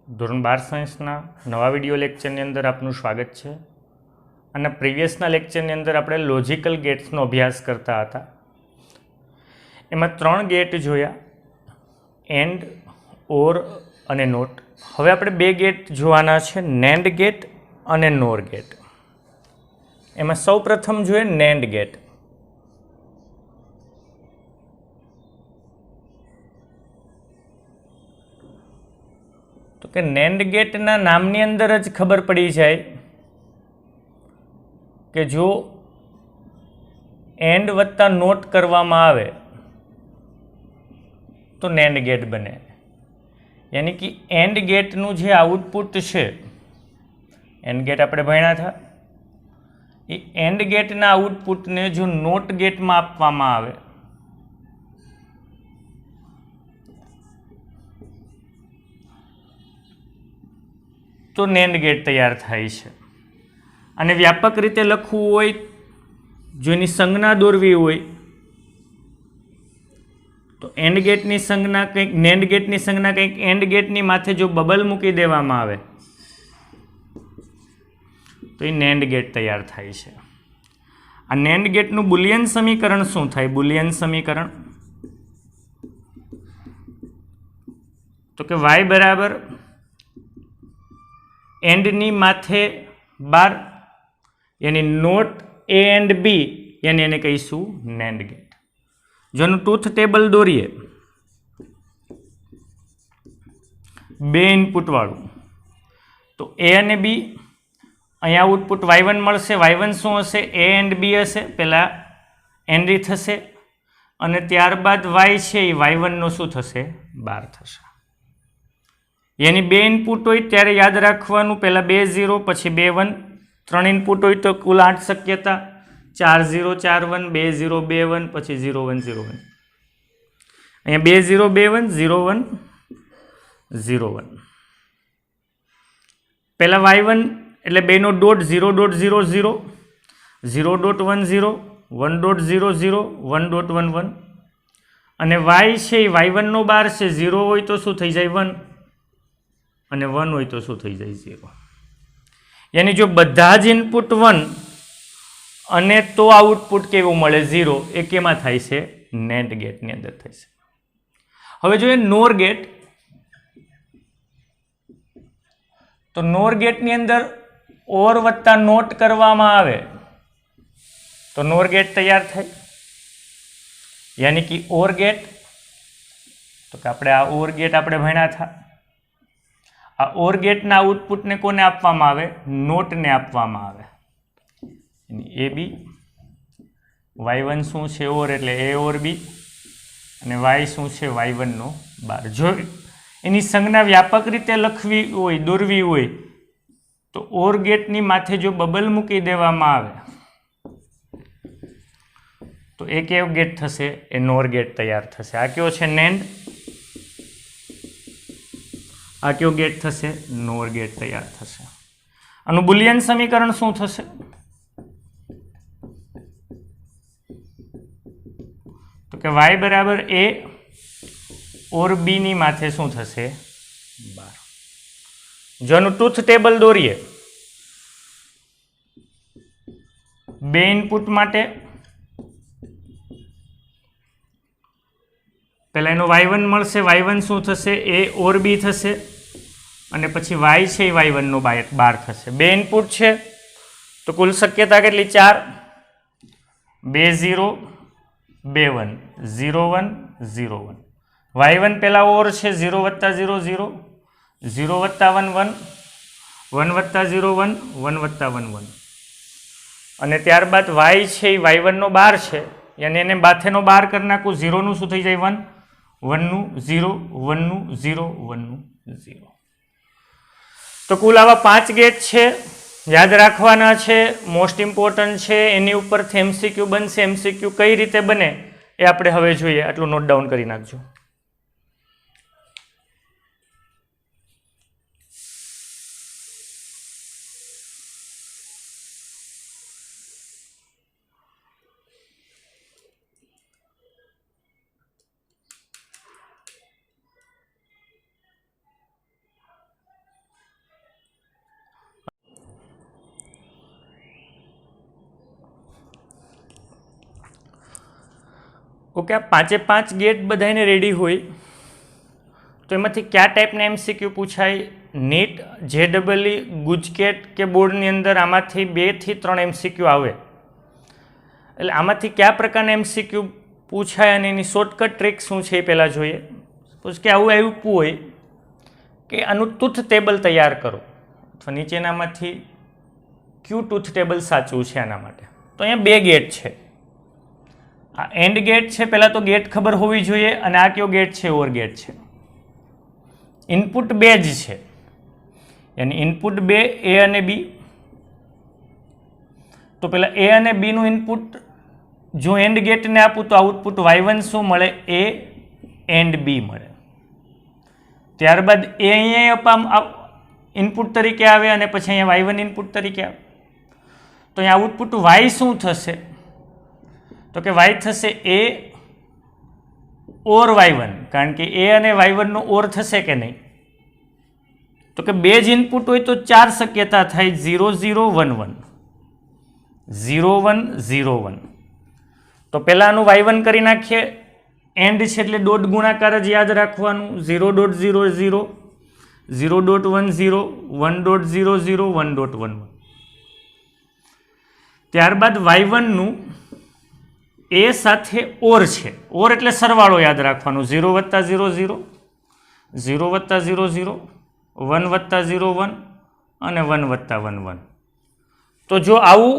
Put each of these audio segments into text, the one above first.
ધોરણ 12 સાયન્સના નવા વિડીયો લેક્ચરની અંદર આપનું સ્વાગત છે. અને પ્રીવિયસના લેક્ચરની અંદર આપણે લોજિકલ ગેટ્સનો અભ્યાસ કરતા હતા. એમાં 3 ગેટ જોયા, એન્ડ, ઓર અને નોટ. હવે આપણે 2 ગેટ જોવાના છે, નેન્ડ ગેટ અને નોર ગેટ. એમાં સૌ પ્રથમ જોઈએ નેન્ડ ગેટ. તો કે નેન્ડ ગેટના નામની અંદર જ ખબર પડી જાય કે જો એન્ડ વત્તા નોટ કરવામાં આવે તો નેન્ડ ગેટ બને. યાની કે એન્ડ ગેટનું જે આઉટપુટ છે, એન્ડ ગેટ આપણે ભણ્યા હતા, એ એન્ડ ગેટના આઉટપુટને જો નોટ ગેટમાં આપવામાં આવે તો નેન્ડ ગેટ તૈયાર થાય છે. અને વ્યાપક રીતે લખવું હોય, જો એની સંજ્ઞા દોરવી હોય તો એન્ડ ગેટની સંજ્ઞા કંઈક, નેન્ડ ગેટની સંજ્ઞા કંઈક એન્ડ ગેટની માથે જો બબલ મૂકી દેવામાં આવે તો એ નેન્ડ ગેટ તૈયાર થાય છે. આ નેન્ડ ગેટનું બુલિયન સમીકરણ શું થાય? બુલિયન સમીકરણ તો કે y બરાબર એન્ડની માથે 12, યાની નોટ એ એન્ડ બી, યાની એને કહીશું નેન્ડ ગેટ. જો એનું ટ્રુથ ટેબલ દોરીએ 2 ઇનપુટ વાળું, તો એ અને બી, અહીંયા આઉટપુટ y1 મળશે. y1 શું હશે? એ એન્ડ બી હશે. પહેલાં એન્ડ થશે અને ત્યારબાદ y છે એ y1નો શું થશે? 12 થશે. એની 2 ઇનપુટ હોય ત્યારે યાદ રાખવાનું, પહેલાં 2 0 પછી 2 1. 3 ઇનપુટ હોય તો કુલ 8 શક્યતા, 4 0 4 1, 2 0 2 1, પછી 0 1 0 1. અહીંયા 2 0 2 1, 0 1 0 1. પહેલાં y1 એટલે 2 નો dot, 0 dot 0 0, 0 dot 1 0, 1 dot 0 0, 1 dot 1 1. અને y છે એ y1 નો 12 છે. 0 હોય તો શું થઈ જાય? 1. અને 1 હોય તો શું થઈ જાય? 0. યાની જો બધા જ ઇનપુટ 1 અને તો આઉટપુટ કેવું મળે? 0. એ કેમાં થાય છે? નેન્ડ ગેટની અંદર થાય છે. હવે જોઈએ નોર ગેટ. તો નોર ગેટની અંદર ઓર વત્તા નોટ કરવામાં આવે તો નોર ગેટ તૈયાર થાય. યાની કે ઓર ગેટ, તો કે આપણે આ ઓર ગેટ આપણે ભણ્યા હતા. આ ઓર ગેટના આઉટપુટને કોને આપવામાં આવે? નોટને આપવામાં આવે. એ બી, y1 શું છે? ઓર એટલે એ ઓર બી, અને y શું છે? y1 નો 12. જો એની સંજ્ઞા વ્યાપક રીતે લખવી હોય, દોરવી હોય, તો ઓર ગેટની માથે જો બબલ મૂકી દેવામાં આવે તો એ કેવો ગેટ થશે? એ નોર ગેટ તૈયાર થશે. આ કયો છે? નેન્ડ. આ કયો ગેટ થશે? નોર ગેટ તૈયાર થશે. આનું બુલિયન સમીકરણ શું થશે? તો કે y બરાબર એ ઓર બી ની માથે શું થશે? 12. જો આનું ટ્રુથ ટેબલ દોરીએ 2 ઇનપુટ માટે, પહેલા એનો y1 મળશે. y1 શું થશે? એ ઓર બી થશે. અને પછી y છે એ y1 નો 12 થશે. 2 ઇનપુટ છે તો કુલ શક્યતા કેટલી? 4. 2 0 2 1, 0 1 0 1. y1 પહેલા ઓર છે, 0 વત્તા 0 0, 0 વત્તા 1 1, 1 વત્તા 0 1, 1 વત્તા 1 1. અને ત્યારબાદ y છે એ y1 નો 12 છે, યાની એને માથેનો 12 કરી નાખું. 0 નું શું થઈ જાય? 1, 1 નું 0, 1 નું 0, 1 નું 0. તો કુલ આવા 5 ગેટ છે, યાદ રાખવાના છે, મોસ્ટ ઇમ્પોર્ટન્ટ છે. એની ઉપરથી એમસીક્યુ બનશે. એમસીક્યુ કઈ રીતે બને એ આપણે હવે જોઈએ. આટલું નોટ ડાઉન કરી નાખજો. ઓકે, આ 5 ગેટ બધાને રેડી હોય તો એમાંથી કયા ટાઈપના MCQ પૂછાય? નીટ, JEE, ગુજકેટ કે બોર્ડની અંદર આમાંથી 2 થી 3 MCQ આવે. એટલે આમાંથી કયા પ્રકારના MCQ પૂછાય અને એની શોર્ટકટ ટ્રીક શું છે એ પહેલાં જોઈએ. સપોઝ કે આવું આવ્યું હોય કે આનું ટૂથ ટેબલ તૈયાર કરો અથવા નીચેનામાંથી ક્યુ ટૂથ ટેબલ સાચું છે આના માટે. તો અહીંયા 2 ગેટ છે. આ એન્ડ ગેટ છે, પહેલાં તો ગેટ ખબર હોવી જોઈએ, અને આ કયો ગેટ છે? ઓર ગેટ છે. ઇનપુટ 2 જ છે, યાની ઇનપુટ 2 A અને B. તો પહેલાં A અને B નું ઇનપુટ જો એન્ડ ગેટને આપું તો આઉટપુટ Y1 શું મળે? A એન્ડ B મળે. ત્યારબાદ A અહીંયા ઇનપુટ તરીકે આવે અને પછી અહીંયા Y1 ઇનપુટ તરીકે આવે. તો અહીંયા આઉટપુટ Y શું થશે? તો કે Y થશે A ઓર Y1, કારણ કે A અને Y1 નો ઓર થશે કે નહીં? તો કે 2 જ ઇનપુટ હોય તો 4 શક્યતા થાય, 0 0 1 1 0 1 0 1. તો પહેલાં આનું Y1 કરી નાખીએ. એન્ડ છે એટલે ડોટ ગુણાકાર જ યાદ રાખવાનું. 0.0 0 0.10 1.00 1.11. ત્યારબાદ Y1 નું A સાથે ઓર છે. ઓર એટલે સરવાળો યાદ રાખવાનો. 0 + 0 0 0 + 0 0 1 + 0 1 અને 1 + 1 1. તો જો આવું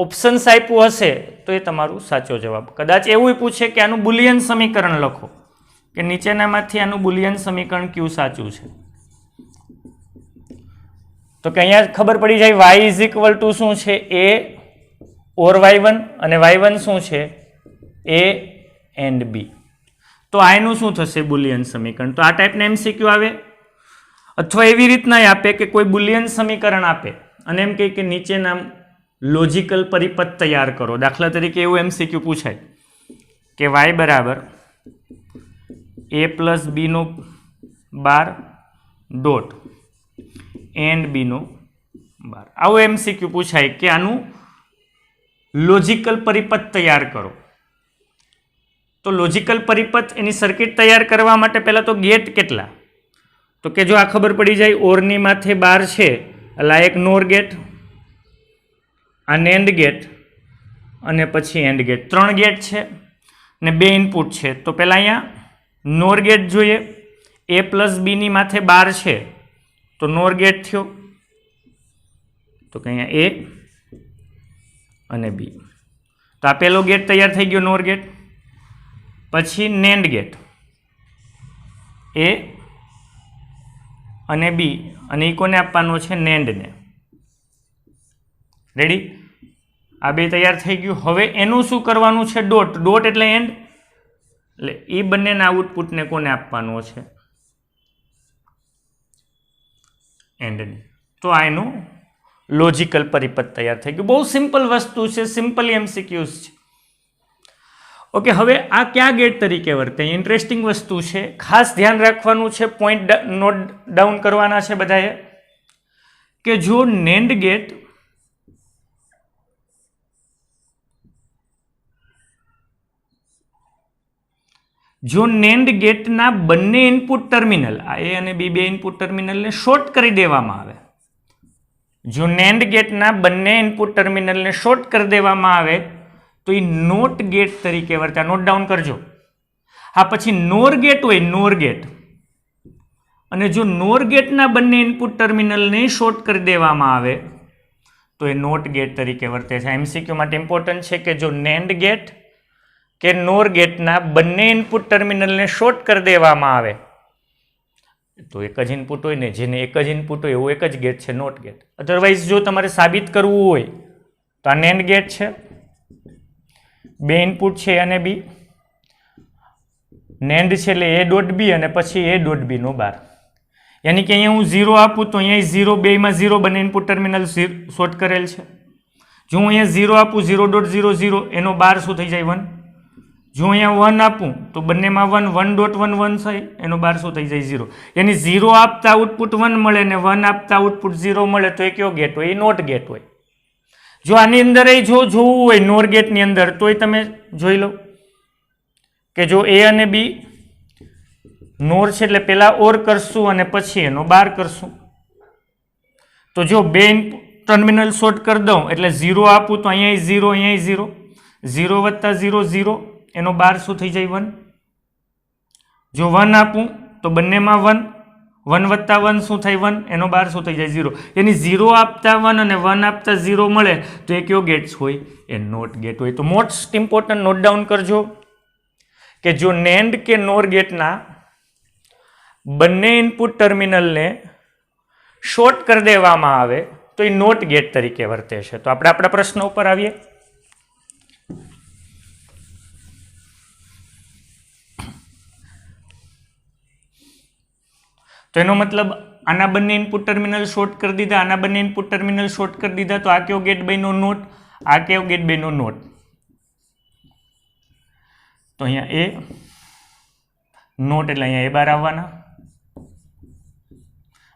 ઓપ્શન્સ આપ્યું હશે તો એ તમારું સાચો જવાબ. કદાચ એવું પૂછે કે આનું બુલિયન સમીકરણ લખો, કે નીચેનામાંથી આનું બુલિયન સમીકરણ કયું સાચું છે. તો કે અહીંયા ખબર પડી જાય y શું છે? A ઓર Y1, અને Y1 શું છે? A and B. તો આનું શું થશે? બુલિયન સમીકરણ. તો આ ટાઈપના MCQ આવે. અથવા એવી રીતના આપે કે કોઈ બુલિયન સમીકરણ આપે અને એમ કહે કે નીચેના લોજિકલ પરિપથ તૈયાર કરો. દાખલા તરીકે એવું MCQ પૂછાય કે y બરાબર a પ્લસ b નો બાર ડોટ એન્ડ b નો બાર. આવું MCQ પૂછાય કે આનું લોજિકલ પરિપથ તૈયાર કરો. તો લોજિકલ પરિપથ એની સર્કિટ તૈયાર કરવા માટે પહેલાં તો ગેટ કેટલા? તો કે જો આ ખબર પડી જાય ઓરની માથે 12 છે, એટલે આ એક નોર ગેટ, આ નેન્ડ ગેટ અને પછી એન્ડ ગેટ. 3 ગેટ છે ને 2 ઇનપુટ છે. તો પહેલાં અહીંયા નોર ગેટ જોઈએ. A પ્લસ B ની માથે 12 છે તો નોર ગેટ થયો. તો કે અહીંયા A અને B. તો આ પહેલો ગેટ તૈયાર થઈ ગયો, નોર ગેટ. પછી નેન્ડ ગેટ A અને B, અને એ કોને આપવાનો છે? નેન્ડને. રેડી? આ 2 તૈયાર થઈ ગયું. હવે એનું શું કરવાનું છે? ડોટ. ડોટ એટલે એન્ડ, એટલે એ બંનેના આઉટપુટને કોને આપવાનો છે? એન્ડને. તો આ એનું લોજિકલ પરિપથ તૈયાર થઈ ગયું. બહુ સિમ્પલ વસ્તુ છે, સિમ્પલ MCQs છે. ઓકે, હવે આ કયા ગેટ તરીકે વર્તે? ઇન્ટરેસ્ટિંગ વસ્તુ છે, ખાસ ધ્યાન રાખવાનું છે, પોઈન્ટ નોટ ડાઉન કરવાના છે બધાએ, કે જો નેન્ડ ગેટ ગેટના બંને ઇનપુટ ટર્મિનલ, આ A અને B 2 ઇનપુટ ટર્મિનલને શોર્ટ કરી દેવામાં આવે, જો નેન્ડ ગેટના બંને ઇનપુટ ટર્મિનલને શોર્ટ કરી દેવામાં આવે તો એ નોટ ગેટ તરીકે વર્તે. નોટ ડાઉન કરજો. હા, પછી નોર ગેટ હોય, નોર ગેટ, અને જો નોર ગેટના બંને ઇનપુટ ટર્મિનલને શોર્ટ કરી દેવામાં આવે તો એ નોટ ગેટ તરીકે વર્તે છે. MCQ માટે ઇમ્પોર્ટન્ટ છે કે જો નેન્ડ ગેટ કે નોર ગેટના બંને ઇનપુટ ટર્મિનલને શોર્ટ કરી દેવામાં આવે તો એક જ ઇનપુટ હોય ને, જેને એક જ ઇનપુટ હોય એવું એક જ ગેટ છે, નોટ ગેટ. અધરવાઇઝ જો તમારે સાબિત કરવું હોય તો આ નેન્ડ ગેટ છે, 2 ઇનપુટ છે A અને B, નેન્ડ છે એટલે A ડોટ B અને પછી A ડોટ B નો બાર. યાની કે અહીંયા હું 0 આપું તો અહીંયા 0, 2માં 0 બંને ઇનપુટ ટર્મિનલ શોર્ટ કરેલ છે. જો હું અહીંયા 0 આપું 0.00 એનો બાર શું થઈ જાય? 1. જો અહીંયા 1 આપું તો બંનેમાં 1.11 થાય, એનો બાર શું થઈ જાય? 0. યાની 0 આપતા આઉટપુટ 1 મળે ને 1 આપતા આઉટપુટ 0 મળે તો એ કયો ગેટ હોય? એ નોટ ગેટ હોય. જો આની અંદર જો જોવું હોય નોર ગેટની અંદર તોય તમે જોઈ લો. કે જો એ અને બી નોર છે એટલે પહેલા ઓર કરશું અને પછી એનો બાર કરશું. તો જો બે ટર્મિનલ શોર્ટ કરી દઉં એટલે 0 આપું તો અહીંયા 0, અહીંયા 0, 0 વત્તા 0 0, એનો બાર શું થઈ જાય 1. જો 1 આપું તો બંનેમાં 1, 1 વત્તા 1 શું થાય 1, એનો બાર શું થઈ જાય 0. એની 0 આપતા 1 અને 1 આપતા 0 મળે તો એ કયો ગેટ્સ હોય? એ નોટ ગેટ હોય. તો મોસ્ટ ઇમ્પોર્ટન્ટ નોટ ડાઉન કરજો કે જો નેન્ડ કે નોર ગેટના બંને ઇનપુટ ટર્મિનલને શોર્ટ કરી દેવામાં આવે તો એ નોટ ગેટ તરીકે વર્તે છે. તો આપણે આપણા પ્રશ્ન ઉપર આવીએ. તો એનો મતલબ આના બંને ઇનપુટ ટર્મિનલ શોર્ટ કરી દીધા, આના બંને ઇનપુટ ટર્મિનલ શોર્ટ કરી દીધા, તો આ કયો ગેટ બન્યો? નોટ. આ કયો ગેટ બન્યો? નોટ. તો અહીંયા એ નોટ એટલે અહીંયા એ બાર આવવાના,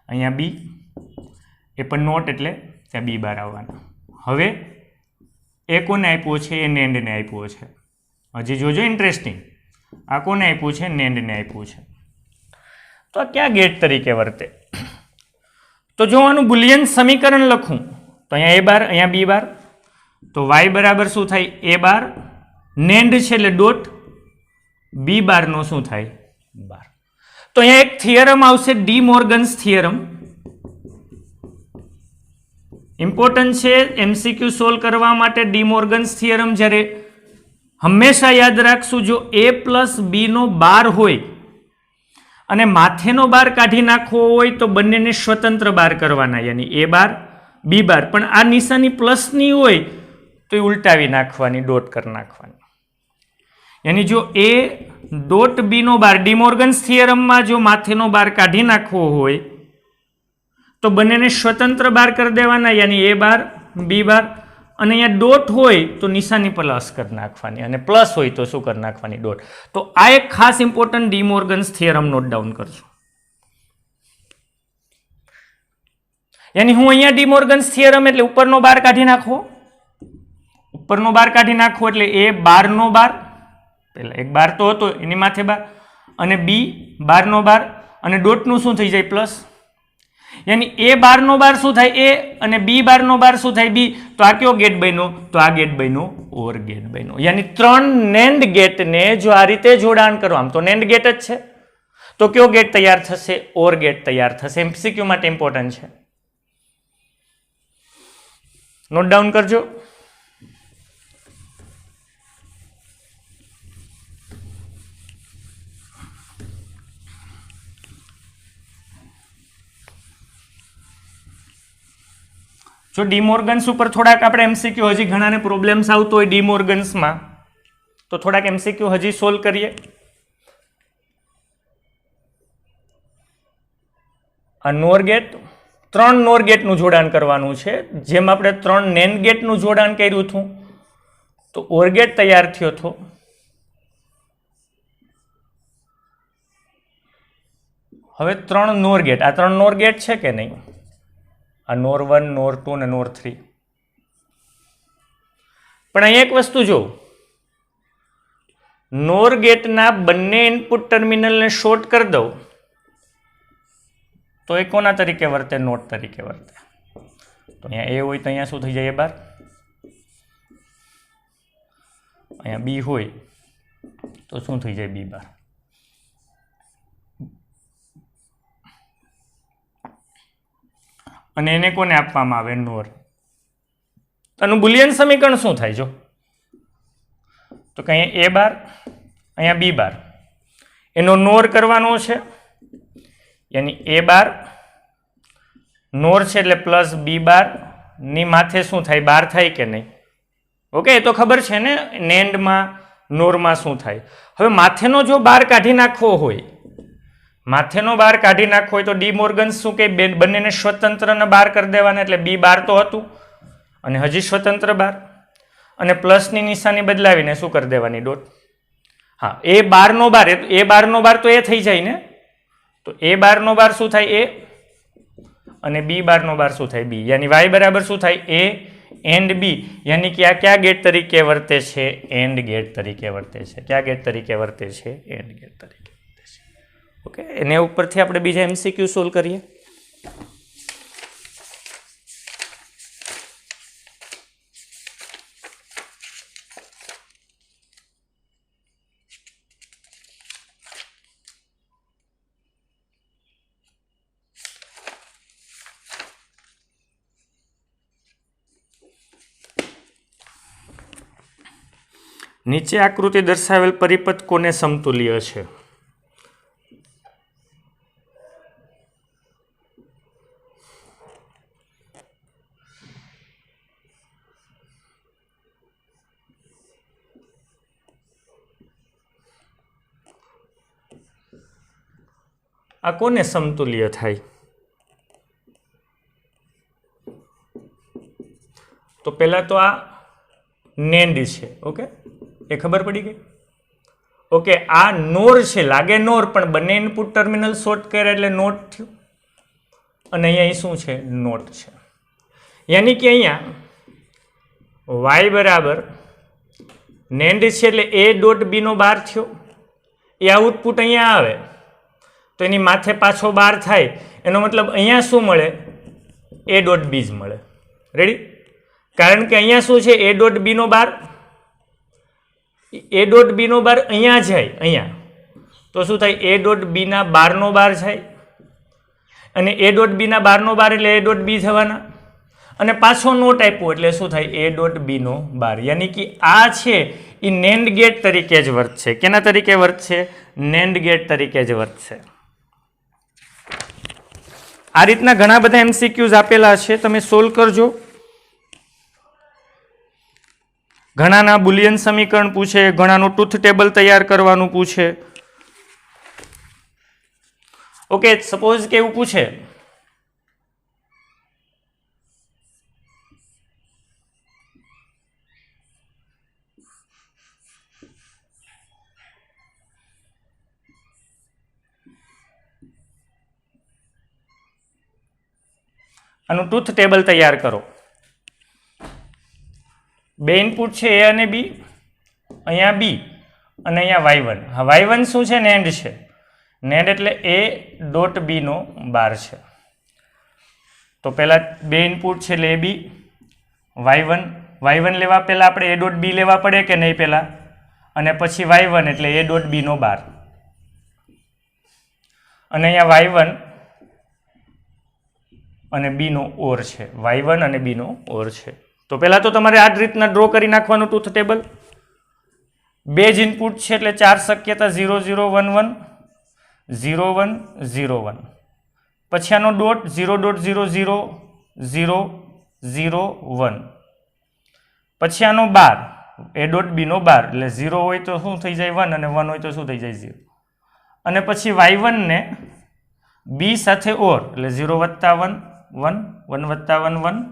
અહીંયા બી એ પણ નોટ એટલે ત્યાં બી બાર આવવાના. હવે એ કોને આપ્યો છે? એ નેન્ડને આપ્યો છે. હજી જોજો ઇન્ટરેસ્ટિંગ, આ કોને આપ્યું છે? નેન્ડને આપ્યું છે. તો આ ક્યાં ગેટ તરીકે વર્તે? તો જો આનું બુલિયન સમીકરણ લખું તો અહીંયા એ બાર, અહીંયા બી બાર, તો વાય બરાબર શું થાય? એ બાર, નેન્ડ છે એટલે ડોટ, બી બારનો શું થાય? બાર. તો અહીંયા એક થિયરમ આવશે, ડી મોર્ગન્સ થિયરમ. ઇમ્પોર્ટન્ટ છે એમસીક્યુ સોલ્વ કરવા માટે ડી મોર્ગન્સ થિયરમ. જ્યારે હંમેશા યાદ રાખશું, જો એ પ્લસ બીનો બાર હોય અને માથેનો બાર કાઢી નાખવો હોય તો બંનેને સ્વતંત્ર બાર કરવાના, યાની એ બાર બી બાર. પણ આ નિશાની પ્લસની હોય તો એ ઉલટાવી નાખવાની, ડોટ કરી નાખવાની. યાની જો એ ડોટ બીનો બાર ડિમોર્ગન્સ થિયરમમાં જો માથેનો બાર કાઢી નાખવો હોય તો બંનેને સ્વતંત્ર બાર કરી દેવાના, યાની એ બાર બી બાર. અને અહીંયા ડોટ હોય તો નિશાની પ્લસ કરી નાખવાની, અને પ્લસ હોય તો શું કરી નાખવાની? ડોટ. તો આ એક ખાસ ઇમ્પોર્ટન્ટ ડિમોર્ગન્સ થિયરમ નોટ ડાઉન કરજો. યાની હું અહીંયા ડિમોર્ગન્સ થિયરમ એટલે ઉપરનો બાર કાઢી નાખવો, ઉપરનો બાર કાઢી નાખવો એટલે એ બારનો બાર, પેલા એક બાર તો હતો એની માથે બાર, અને બી બારનો બાર, અને ડોટનું શું થઈ જાય? પ્લસ. યાની એ બારનો બાર શું થાય? એ, અને બી બારનો બાર શું થાય? બી. તો આ કયો ગેટ બન્યો? તો આ ગેટ બન્યો ઓર ગેટ બન્યો. યાની ત્રણ નેન્ડ ગેટને જો આ રીતે જોડાણ કરો, આમ તો નેન્ડ ગેટ જ છે, તો કયો ગેટ તૈયાર થશે? ઓર ગેટ તૈયાર થશે. એમસીક્યુ માટે ઇમ્પોર્ટન્ટ છે, નોટ ડાઉન કરજો. જો ડીમોર્ગન્સ ઉપર થોડાક આપણે એમસીક્યુ, હજી ઘણાને પ્રોબ્લેમ્સ આવતો હોય ડીમોર્ગન્સમાં, તો થોડાક એમસીક્યુ હજી સોલ્વ કરીએ. આ નોર ગેટ, ત્રણ નોર ગેટનું જોડાણ કરવાનું છે. જેમ આપણે ત્રણ નેન્ડ ગેટનું જોડાણ કર્યું હતું તો ઓર ગેટ તૈયાર થયો હતો. હવે ત્રણ નોર ગેટ, આ ત્રણ નોર ગેટ છે કે નહીં? આ નોર 1, નોર 2 અને નોર 3. પણ અહીંયા એક વસ્તુ જો, નોર ગેટના બંને ઇનપુટ ટર્મિનલને શોર્ટ કરી દઉં તો એ કોના તરીકે વર્તે? નોટ તરીકે વર્તે. તો અહીંયા એ હોય તો અહીંયા શું થઈ જાય? એ બાર. અહીંયા બી હોય તો શું થઈ જાય? બી બાર. અને એને કોને આપવામાં આવે? નોર. આનું બુલિયન સમીકરણ શું થાય? જો તો કે અહીંયા એ બાર, અહીંયા બી બાર, એનો નોર કરવાનો છે, યાની એ બાર નોર છે એટલે પ્લસ બી બાર ની માથે શું થાય? બાર થાય કે નહીં? ઓકે, એ તો ખબર છે ને નેન્ડમાં નોરમાં શું થાય. હવે માથેનો જો બાર કાઢી નાખવો હોય, માથેનો બાર કાઢી નાખવો હોય તો ડી મોર્ગન્સ શું કે બંનેને સ્વતંત્રને બાર કરી દેવાના, એટલે બી બાર તો હતું અને હજી સ્વતંત્ર બાર, અને પ્લસની નિશાની બદલાવીને શું કરી દેવાની? ડોટ. હા, એ બારનો બાર, એ બારનો બાર તો એ થઈ જાય ને, તો એ બારનો બાર શું થાય? એ, અને બી બારનો બાર શું થાય? બી. યાની વાય બરાબર શું થાય? એ एंड बी यानी कि आ क्या गेट तरीके वर्ते छे एंड गेट तरीके वर्ते छे क्या गेट तरीके वर्ते छे एंड गेट तरीके वर्ते छे ओके एने उपरथी आपणे बीजा एमसीक्यू सोल्व करीए नीचे आकृति दर्शावेल परिपथ कोने समतुल्य छे आ कोने समतुल्य थाय तो पहला तो आ नेंड छे ओके ए खबर पड़ी गई ओके आ नोर छे लागे नोर पण बने इनपुट टर्मिनल शॉर्ट करे એટલે नोट थयो અને અહીંયા શું છે નોટ છે यानी कि અહીંયા y बराबर नेंड છે એટલે a ડોટ b નો 12 થયો એ આઉટપુટ અહીંયા આવે તો એની માથે પાછો 12 થાય એનો મતલબ અહીંયા શું મળે a ડોટ b જ મળે રેડી કારણ કે અહીંયા શું છે a ડોટ b નો 12 ए डॉट बी नो 12 अहींया जाए अहींया तो शुं थाय ए डॉट बी ना 12 नो 12 जाए अने ए डॉट बी ना 12 नो 12 एटले ए डॉट बी थवाना अने पाछो नोट आप्यो एटले शुं थाय ए डॉट बी नो 12 यानी कि आ छे ई नेंड गेट तरीके ज वर्तशे केना तरीके वर्तशे नेंड गेट तरीके ज वर्तशे आ रीतना घणा बधा एमसीक्यूज आपेला छे तमे सोल्व करजो घणाना बुलियन समीकरण पूछे घणानु ट्रूथ टेबल तैयार करवानुं पूछे ओके सपोज के एवुं पूछे आनुं ट्रूथ टेबल तैयार करो बे इनपुट छे ए अने बी अहींया बी अने अहींया y1 हाँ y1 शुं छे नेंड छे नेंड एटले ए डॉट बी नो 12 छे तो पहला बे इनपुट छे एटले ए बी y1 लेवा पहला आपणे ए डॉट बी लेवा पड़े के नहीं पहला अने पछी y1 एटले ए डॉट बी नो 12 अने अहींया y1 अने बी नो ओर छे y1 अने बी नो ओर छे तो पहला तो तमारे आ रीतना ड्रो करी नाखवानुं ट्रूथ टेबल बे ज इनपुट छे एटले 4 शक्यता 0 0 1 1 0 1 0 1 पछी आनो डॉट 0 डॉट 0 0 0 0 1 पछी आनो 12 ए डॉट बी नो 12 एटले 0 होय तो शुं थई जाय 1 अने 1 होय तो शुं थई जाय 0 अने पछी y1 ने b साथे ओर एटले 0 + 1 1 1 + 1 1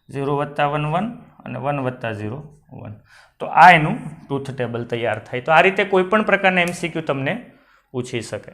0 + 1 1 અને 1 + 0 1 तो आ एनु ट्रूथ टेबल तैयार थाय तो आ रीते कोईपण प्रकारना एमसीक्यू तमने पूछी शके।